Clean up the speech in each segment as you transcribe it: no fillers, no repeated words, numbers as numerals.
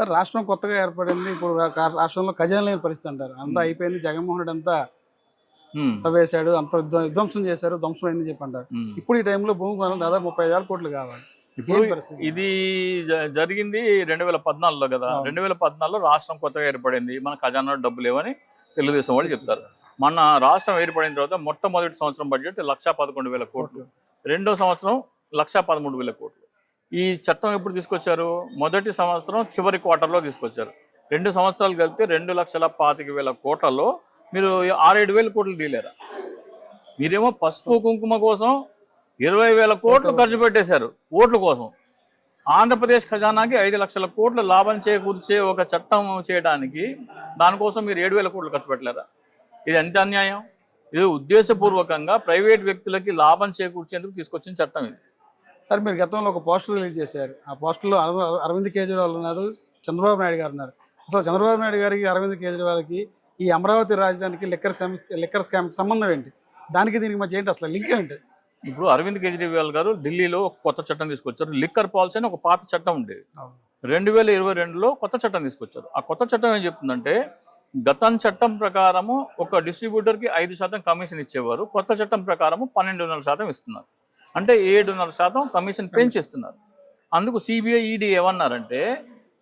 Sir రాష్ట్రం కొత్తగా ఏర్పడింది. ఇప్పుడు రాష్ట్రంలో ఖజానా లేని పరిస్థితి అంటారు. అంతా అయిపోయింది. జగన్మోహన్ రెడ్డి అంతా వేశాడు, అంత విధ్వంసం చేశారు, ధ్వంసం అయింది చెప్పి అంటారు. ఇప్పుడు ఈ టైంలో భూమి కొనం దాదాపు 35,000 కోట్లు కావాలి. ఇప్పుడు ఇది జరిగింది 2014లో కదా. 2014లో రాష్ట్రం కొత్తగా ఏర్పడింది, మన ఖజానా డబ్బు లేవని తెలుగుదేశం వాళ్ళు చెప్తారు. మన రాష్ట్రం ఏర్పడిన తర్వాత మొట్టమొదటి సంవత్సరం బడ్జెట్ 1,11,000 కోట్లు, రెండో సంవత్సరం 1,13,000 కోట్లు. ఈ చట్టం ఎప్పుడు తీసుకొచ్చారు? మొదటి సంవత్సరం చివరి క్వార్టర్లో తీసుకొచ్చారు. 2 సంవత్సరాలు కలిపితే 2,25,000 కోట్లలో మీరు 6-7,000 కోట్లు తీలేరా? మీరేమో పసుపు కుంకుమ కోసం 20,000 కోట్లు ఖర్చు పెట్టేశారు ఓట్ల కోసం. ఆంధ్రప్రదేశ్ ఖజానాకి 5 లక్షల కోట్ల లాభం చేకూర్చే ఒక చట్టం చేయడానికి దానికోసం మీరు 7,000 కోట్లు ఖర్చు పెట్టలేరా? ఇది ఎంత అన్యాయం! ఇది ఉద్దేశపూర్వకంగా ప్రైవేట్ వ్యక్తులకి లాభం చేకూర్చేందుకు తీసుకొచ్చిన చట్టం ఇది. సార్ మీరు గతంలో ఒక పోస్టర్ రిలీజ్ చేశారు. ఆ పోస్టర్లో అరవింద్ కేజ్రీవాల్ ఉన్నారు, చంద్రబాబు నాయుడు గారు ఉన్నారు. అసలు చంద్రబాబు నాయుడు గారికి అరవింద్ కేజ్రీవాల్కి ఈ అమరావతి రాజధానికి లిక్కర్ స్కామ్కి సంబంధం ఏంటి? దానికి దీనికి మధ్య ఏంటి, అసలు లింక్ ఏంటి? ఇప్పుడు అరవింద్ కేజ్రీవాల్ గారు ఢిల్లీలో కొత్త చట్టం తీసుకొచ్చారు. లిక్కర్ పాలసీ అని ఒక పాత చట్టం ఉండేది. 2022లో కొత్త చట్టం తీసుకొచ్చారు. ఆ కొత్త చట్టం ఏం చెప్తుందంటే, గతం చట్టం ప్రకారము ఒక డిస్ట్రిబ్యూటర్కి 5% కమిషన్ ఇచ్చేవారు. కొత్త చట్టం ప్రకారము 12.5% ఇస్తున్నారు. అంటే 7.5% కమిషన్ పెంచిస్తున్నారు. అందుకు సిబిఐ, ఈడీ ఏమన్నారంటే,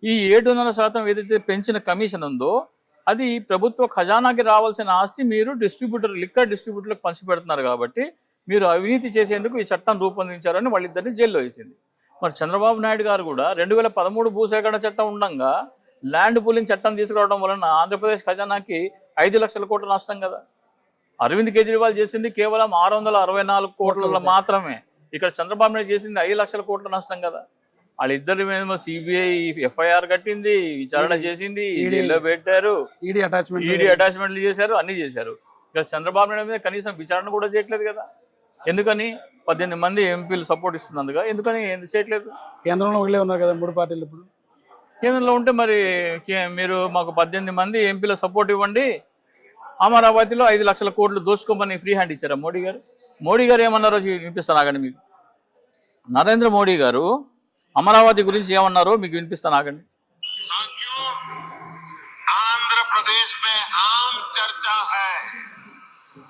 ఈ 7.5% ఏదైతే పెంచిన కమిషన్ ఉందో అది ప్రభుత్వ ఖజానాకి రావాల్సిన ఆస్తి మీరు లిక్కర్ డిస్ట్రిబ్యూటర్లకు పంచిపెడుతున్నారు కాబట్టి మీరు అవినీతి చేసేందుకు ఈ చట్టం రూపొందించారని వాళ్ళిద్దరిని జైల్లో వేసింది. మరి చంద్రబాబు నాయుడు గారు కూడా 2013 భూసేకరణ చట్టం ఉండగా ల్యాండ్ పూలింగ్ చట్టం తీసుకురావడం వలన ఆంధ్రప్రదేశ్ ఖజానాకి 5 లక్షల కోట్ల నష్టం కదా. అరవింద్ కేజ్రీవాల్ చేసింది కేవలం 664 కోట్ల మాత్రమే. ఇక్కడ చంద్రబాబు నాయుడు చేసింది 5 లక్షల కోట్ల నష్టం కదా. వాళ్ళిద్దరి మీద సిబిఐ ఎఫ్ఐఆర్ కట్టింది, విచారణ చేసింది, జైల్లో పెట్టారు, ఈడీ అటాచ్మెంట్లు చేశారు, అన్ని చేశారు. ఇక్కడ చంద్రబాబు నాయుడు మీద కనీసం విచారణ కూడా చేయట్లేదు కదా. ఎందుకని? 18 మంది ఎంపీలు సపోర్ట్ ఇస్తున్నందుగా. ఎందుకని ఎందుకు చేయట్లేదు? కేంద్రంలో ఒకలే ఉన్నారు కదా 3 పార్టీలు. ఇప్పుడు కేంద్రంలో ఉంటే మరి మీరు మాకు 18 మంది ఎంపీల సపోర్ట్ ఇవ్వండి, అమరావతిలో 5 లక్షల కోట్లు దోచుకోమని ఫ్రీ హ్యాండ్ ఇచ్చారా మోడీ గారు? మోడీ గారు ఏమన్నారో వినిపిస్తాను ఆగండి మీకు. నరేంద్ర మోడీ గారు అమరావతి గురించి ఏమన్నారో మీకు వినిపిస్తాను ఆగండి. आंध्र में आम चर्चा है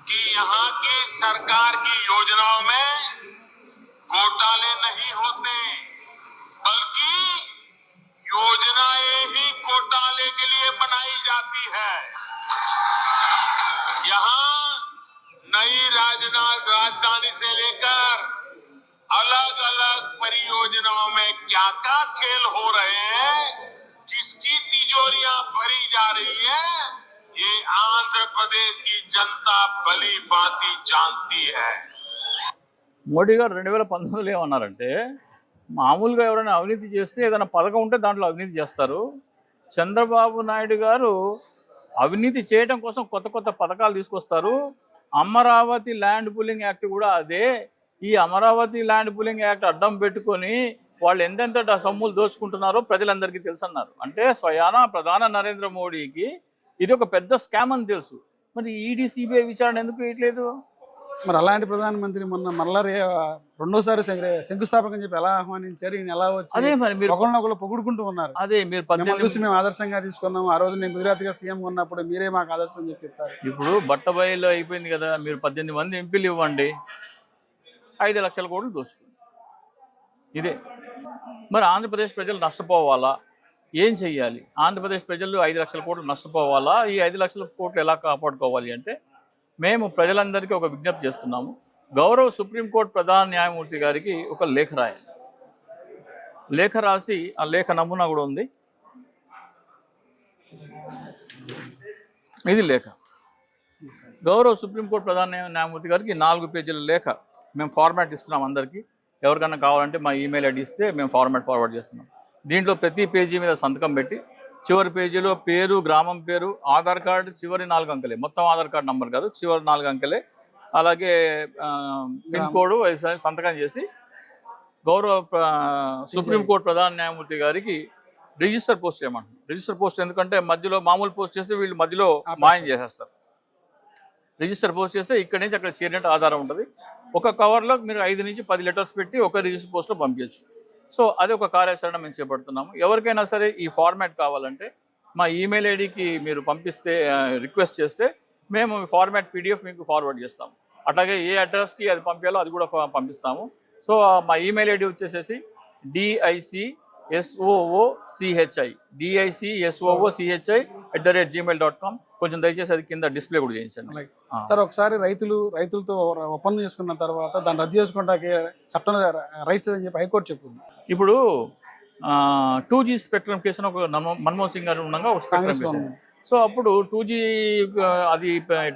कि यहाँ की सरकार की योजनाओं में घोटाले नहीं होते, बल्कि योजनाएं ही घोटाले के लिए बनाई जाती है। यहाँ नई राजधानी से लेकर अलग अलग परियोजनाओं में क्या क्या खेल हो रहे हैं, किसकी तिजोरियां भरी जा रही है, ये आंध्र प्रदेश की जनता भली भांति जानती है। మోడీ గారు 2019లో ఏమన్నారంటే, మామూలుగా ఎవరైనా అవినీతి చేస్తే ఏదైనా పథకం ఉంటే దాంట్లో అవినీతి చేస్తారు. చంద్రబాబు నాయుడు గారు అవినీతి చేయడం కోసం కొత్త కొత్త పథకాలు తీసుకొస్తారు. అమరావతి ల్యాండ్ పూలింగ్ యాక్ట్ కూడా అదే. ఈ అమరావతి ల్యాండ్ పూలింగ్ యాక్ట్ అడ్డం పెట్టుకొని వాళ్ళు ఎంతెంత సొమ్ములు దోచుకుంటున్నారో ప్రజలందరికీ తెలుసు అన్నారు. అంటే స్వయానా ప్రధాన నరేంద్ర మోడీకి ఇది ఒక పెద్ద స్కామ్ అని తెలుసు. మరి ఈడీ, సిబిఐ విచారణ ఎందుకు వేయట్లేదు? మరి అలాంటి ప్రధానమంత్రి మొన్న మళ్ళా రెండోసారి శంకుస్థాపన అని చెప్పి ఎలా ఆహ్వానించారు, ఈయన ఎలా వచ్చి అదే మరి మీరు ఒకరినొకరు పొగుడుకుంటూ ఉన్నారు. అదే మీరు చూసి మేము ఆదర్శంగా తీసుకున్నాం. ఆ రోజు నేను గుజరాత్గా సీఎం ఉన్నప్పుడు మీరే మాకు ఆదర్శం అని చెప్తారు. ఇప్పుడు బట్టబయలు అయిపోయింది కదా. మీరు 18 మంది ఎంపీలు ఇవ్వండి, 5 లక్షల కోట్లు దోచుకోండి. ఇదే మరి ఆంధ్రప్రదేశ్ ప్రజలు నష్టపోవాలా? ఏం చెయ్యాలి? ఆంధ్రప్రదేశ్ ప్రజలు 5 లక్షల కోట్లు నష్టపోవాలా? ఈ 5 లక్షల కోట్లు ఎలా కాపాడుకోవాలి అంటే, మేము ప్రజలందరికీ ఒక విజ్ఞప్తి చేస్తున్నాము. గౌరవ సుప్రీంకోర్టు ప్రధాన న్యాయమూర్తి గారికి ఒక లేఖ రాయాలి. లేఖ రాసి, ఆ లేఖ నమూనా కూడా ఉంది, ఇది లేఖ. గౌరవ సుప్రీంకోర్టు ప్రధాన న్యాయమూర్తి గారికి 4 పేజీల లేఖ మేము ఫార్మాట్ ఇస్తున్నాం అందరికీ. ఎవరికైనా కావాలంటే మా ఈమెయిల్ ఐడి ఇస్తే మేము ఫార్వర్డ్ చేస్తున్నాం. దీంట్లో ప్రతి పేజీ మీద సంతకం పెట్టి, చివరి పేజీలో పేరు, గ్రామం పేరు, ఆధార్ కార్డు చివరి 4 అంకెలే, మొత్తం ఆధార్ కార్డు నంబర్ కాదు, చివరి 4 అంకెలే, అలాగే పిన్ కోడ్ సంతకం చేసి గౌరవ సుప్రీంకోర్టు ప్రధాన న్యాయమూర్తి గారికి రిజిస్టర్ పోస్ట్ చేయమంటున్నాం. రిజిస్టర్ పోస్ట్ ఎందుకంటే మధ్యలో మామూలు పోస్ట్ చేస్తే వీళ్ళు మధ్యలో మాయం చేసేస్తారు. రిజిస్టర్ పోస్ట్ చేస్తే ఇక్కడి నుంచి అక్కడ చేరినట్టు ఆధారం ఉంటుంది. ఒక కవర్లో మీరు 5 నుంచి 10 లెటర్స్ పెట్టి ఒక రిజిస్టర్ పోస్ట్లో పంపించచ్చు. సో అది ఒక కార్యాచరణ మేము చేపడుతున్నాము. ఎవరికైనా సరే ఈ ఫార్మాట్ కావాలంటే మా ఈమెయిల్ ఐడికి మీరు పంపిస్తే రిక్వెస్ట్ చేస్తే మేము ఫార్మాట్ పీడిఎఫ్ మీకు ఫార్వర్డ్ చేస్తాము. అట్లాగే ఏ అడ్రస్కి అది పంపించాలో అది కూడా పంపిస్తాము. సో మా ఈమెయిల్ ఐడి వచ్చేసేసి DICSOOCHI@gmail.com. కొంచెం దయచేసి అది కింద డిస్ప్లే కూడా చేయించండి. సార్ ఒకసారి రైతులతో ఒప్పందం చేసుకున్న తర్వాత దాన్ని రద్దు చేసుకుంటాకే చట్టం రైట్స్ అని చెప్పి హైకోర్టు చెప్పింది. ఇప్పుడు 2G స్పెక్ట్రమ్ కేసు ఒక మన్మోహన్ సింగ్ గారు ఉండగా ఒక స్పెక్ట్రమ్ కేసు. సో అప్పుడు 2G అది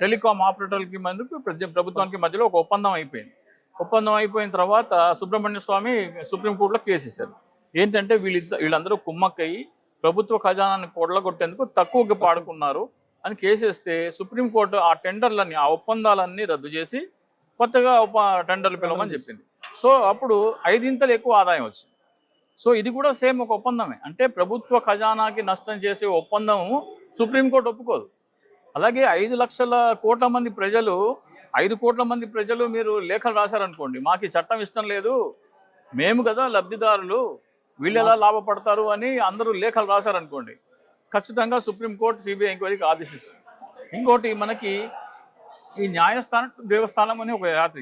టెలికాం ఆపరేటర్లకి మధ్య ప్రభుత్వానికి మధ్యలో ఒక ఒప్పందం అయిపోయింది. ఒప్పందం అయిపోయిన తర్వాత సుబ్రహ్మణ్య స్వామి సుప్రీంకోర్టులో కేసు ఇచ్చారు. ఏంటంటే వీళ్ళందరూ కుమ్మక్కయ్యి ప్రభుత్వ ఖజానాన్ని కొడలగొట్టేందుకు తక్కువగా పాడుకున్నారు అని కేసేస్తే సుప్రీంకోర్టు ఆ టెండర్లన్నీ ఆ ఒప్పందాలన్నీ రద్దు చేసి కొత్తగా టెండర్లు పిలవమని చెప్పింది. సో అప్పుడు 5 ఎక్కువ ఆదాయం వచ్చింది. సో ఇది కూడా సేమ్ ఒక ఒప్పందమే. అంటే ప్రభుత్వ ఖజానాకి నష్టం చేసే ఒప్పందం సుప్రీంకోర్టు ఒప్పుకోదు. అలాగే 5 లక్షల కోట్ల మంది ప్రజలు 5 కోట్ల మంది ప్రజలు మీరు లేఖలు రాశారనుకోండి, మాకు ఈ చట్టం ఇష్టం లేదు, మేము కదా లబ్ధిదారులు, వీళ్ళు ఎలా లాభపడతారు అని అందరూ లేఖలు రాశారనుకోండి, ఖచ్చితంగా సుప్రీంకోర్టు సిబిఐ ఎంక్వైరీకి ఆదేశిస్తారు. ఇంకోటి మనకి ఈ న్యాయస్థానం దేవస్థానం అని ఒక యాత్ర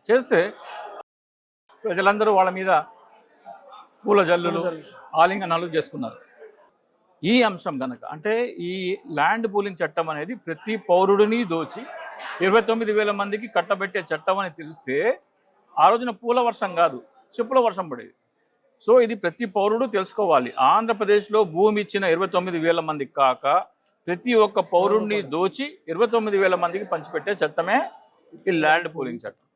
చేస్తే ప్రజలందరూ వాళ్ళ మీద పూల జల్లులు ఆలింగనాలు చేసుకున్నారు. ఈ అంశం కనుక అంటే ఈ ల్యాండ్ పూలింగ్ చట్టం అనేది ప్రతి పౌరుడిని దోచి 29,000 మందికి కట్టబెట్టే చట్టం అని తెలిస్తే ఆ రోజున పూల వర్షం కాదు, చెప్పుల వర్షం పడేది. సో ఇది ప్రతి పౌరుడు తెలుసుకోవాలి. ఆంధ్రప్రదేశ్లో భూమి ఇచ్చిన 29,000 మందికి కాక ప్రతి ఒక్క పౌరుడిని దోచి 29,000 మందికి పంచిపెట్టే చట్టమే ఈ ల్యాండ్ పూలింగ్ చట్టం.